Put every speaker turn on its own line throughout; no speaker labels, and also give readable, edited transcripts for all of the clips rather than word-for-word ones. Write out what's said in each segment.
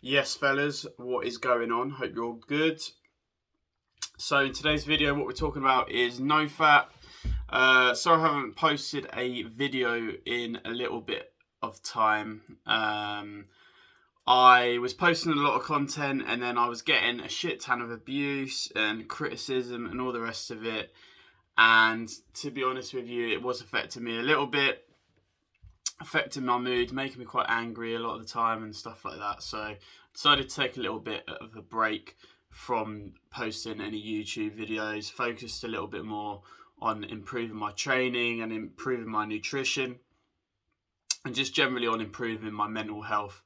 Yes, fellas, what is going on? Hope you're all good. So in today's video, what we're talking about is nofap. Sorry I haven't posted a video in a little bit of time. I was posting a lot of content and then I was getting a shit ton of abuse and criticism and all the rest of it. And to be honest with you, it was affecting me a little bit. Affecting my mood, making me quite angry a lot of the time and stuff like that. So I decided to take a little bit of a break from posting any YouTube videos, focused a little bit more on improving my training and improving my nutrition and just generally on improving my mental health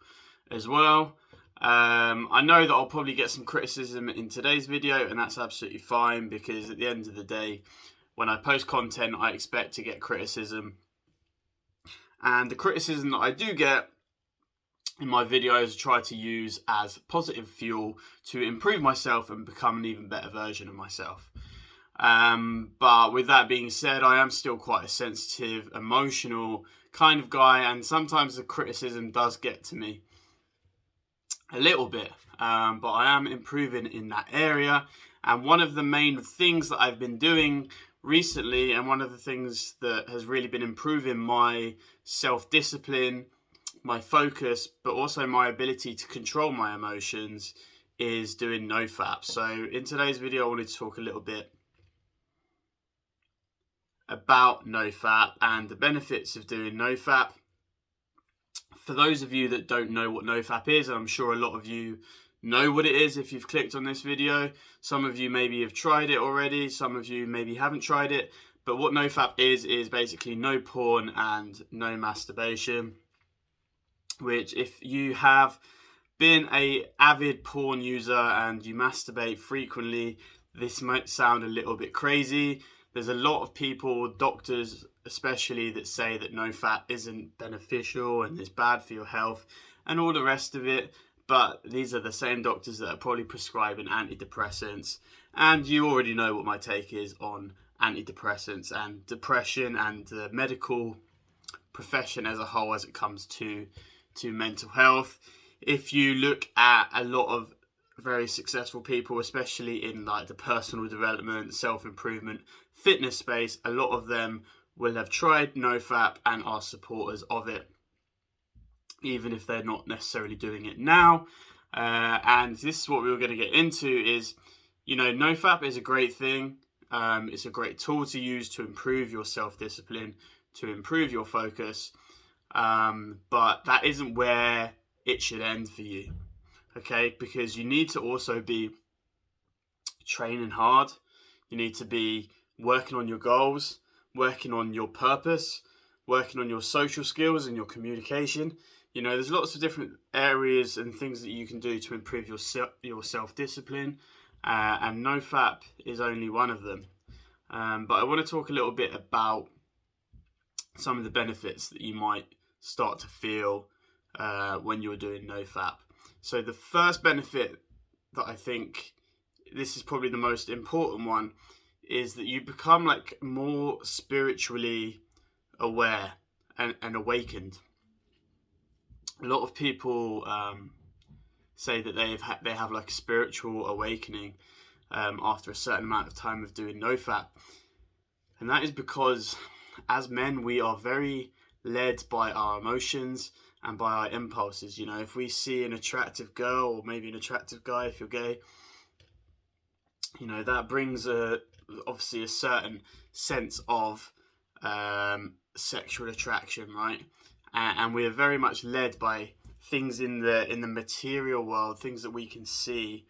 as well. I know that I'll probably get some criticism in today's video, and that's absolutely fine, because at the end of the day, when I post content, I expect to get criticism. And the criticism that I do get in my videos I try to use as positive fuel to improve myself and become an even better version of myself. But with that being said, I am still quite a sensitive, emotional kind of guy, and sometimes the criticism does get to me a little bit. But I am improving in that area. And one of the main things that I've been doing recently, and one of the things that has really been improving my self-discipline, my focus, but also my ability to control my emotions, is doing nofap. So in today's video, I wanted to talk a little bit about nofap and the benefits of doing nofap. For those of you that don't know what nofap is, and I'm sure a lot of you know what it is if you've clicked on this video. Some of you maybe have tried it already, some of you maybe haven't tried it, but what nofap is basically no porn and no masturbation, which if you have been an avid porn user and you masturbate frequently, this might sound a little bit crazy. There's a lot of people, doctors especially, that say that nofap isn't beneficial and it's bad for your health and all the rest of it. But these are the same doctors that are probably prescribing antidepressants. And you already know what my take is on antidepressants and depression and the medical profession as a whole as it comes to mental health. If you look at a lot of very successful people, especially in like the personal development, self-improvement, fitness space, a lot of them will have tried nofap and are supporters of it, even if they're not necessarily doing it now. And this is what we were going to get into is, nofap is a great thing. It's a great tool to use to improve your self-discipline, to improve your focus. But that isn't where it should end for you, okay? Because you need to also be training hard. You need to be working on your goals, working on your purpose, working on your social skills and your communication. There's lots of different areas and things that you can do to improve your self-discipline, and nofap is only one of them. But I want to talk a little bit about some of the benefits that you might start to feel when you're doing nofap. So the first benefit that I think, this is probably the most important one, is that you become like more spiritually aware and awakened. A lot of people say that they have like a spiritual awakening after a certain amount of time of doing nofap, and that is because as men we are very led by our emotions and by our impulses. If we see an attractive girl, or maybe an attractive guy if you're gay, that brings obviously a certain sense of sexual attraction, right? And we are very much led by things in the material world, things that we can see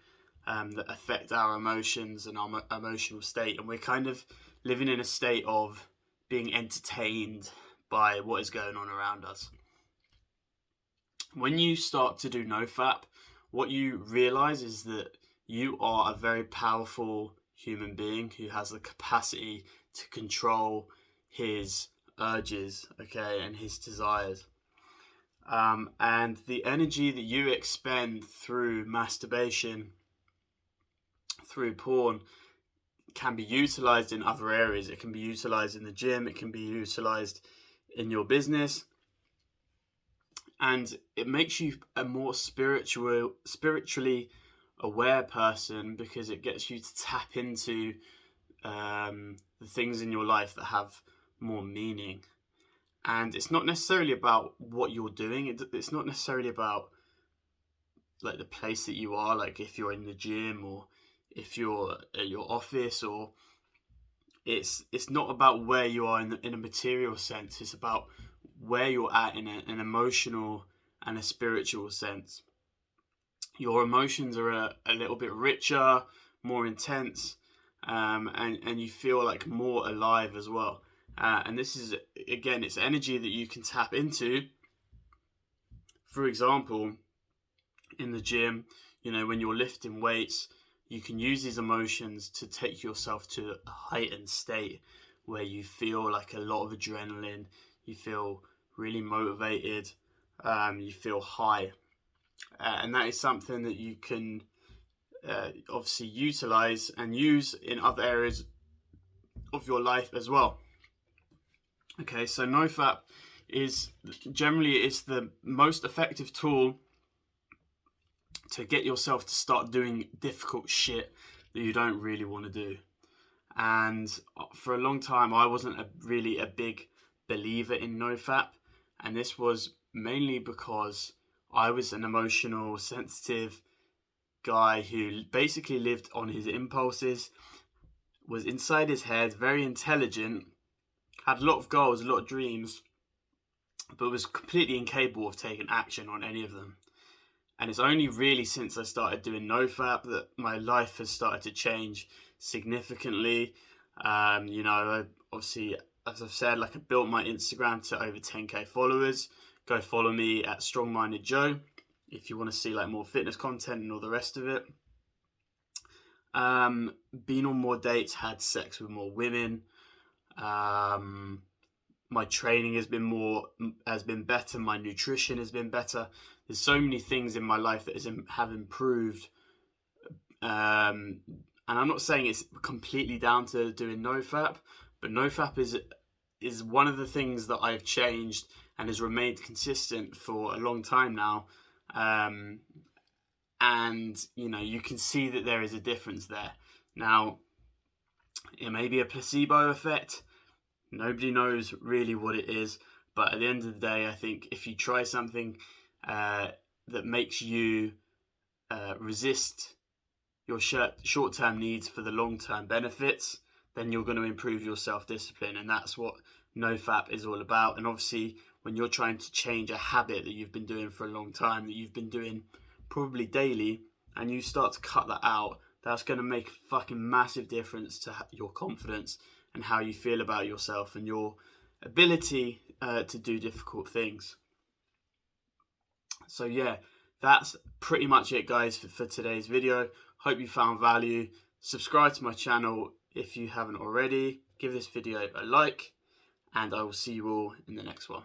that affect our emotions and our emotional state. And we're kind of living in a state of being entertained by what is going on around us. When you start to do nofap, what you realize is that you are a very powerful human being who has the capacity to control his urges, okay, and his desires. And the energy that you expend through masturbation, through porn, can be utilized in other areas. It can be utilized in the gym, it can be utilized in your business, and it makes you a more spiritually aware person, because it gets you to tap into the things in your life that have more meaning. And it's not necessarily about what you're doing. It's not necessarily about like the place that you are, like if you're in the gym or if you're at your office, or it's not about where you are in a material sense. It's about where you're at in an emotional and a spiritual sense. Your emotions are a little bit richer, more intense, and you feel like more alive as well. And this is, again, it's energy that you can tap into. For example, in the gym, when you're lifting weights, you can use these emotions to take yourself to a heightened state where you feel like a lot of adrenaline, you feel really motivated, you feel high. And that is something that you can obviously utilize and use in other areas of your life as well. Okay, so nofap is the most effective tool to get yourself to start doing difficult shit that you don't really want to do. And for a long time, I wasn't really a big believer in nofap, and this was mainly because I was an emotional, sensitive guy who basically lived on his impulses, was inside his head, very intelligent, had a lot of goals, a lot of dreams, but was completely incapable of taking action on any of them. And it's only really since I started doing nofap that my life has started to change significantly. Obviously, as I've said, I built my Instagram to over 10k followers. Go follow me at Strong-Minded Joe if you want to see more fitness content and all the rest of it. Been on more dates, had sex with more women. My training has been better. My nutrition has been better. There's so many things in my life that have improved. And I'm not saying it's completely down to doing nofap, but nofap is one of the things that I've changed and has remained consistent for a long time now. And you can see that there is a difference there. Now, it may be a placebo effect. Nobody knows really what it is, but at the end of the day, I think if you try something that makes you resist your short-term needs for the long-term benefits, then you're going to improve your self-discipline, and that's what nofap is all about. And obviously, when you're trying to change a habit that you've been doing for a long time, that you've been doing probably daily, and you start to cut that out, that's going to make a fucking massive difference to your confidence and how you feel about yourself and your ability to do difficult things. So yeah, that's pretty much it, guys, for today's video. Hope you found value. Subscribe to my channel if you haven't already. Give this video a like, and I will see you all in the next one.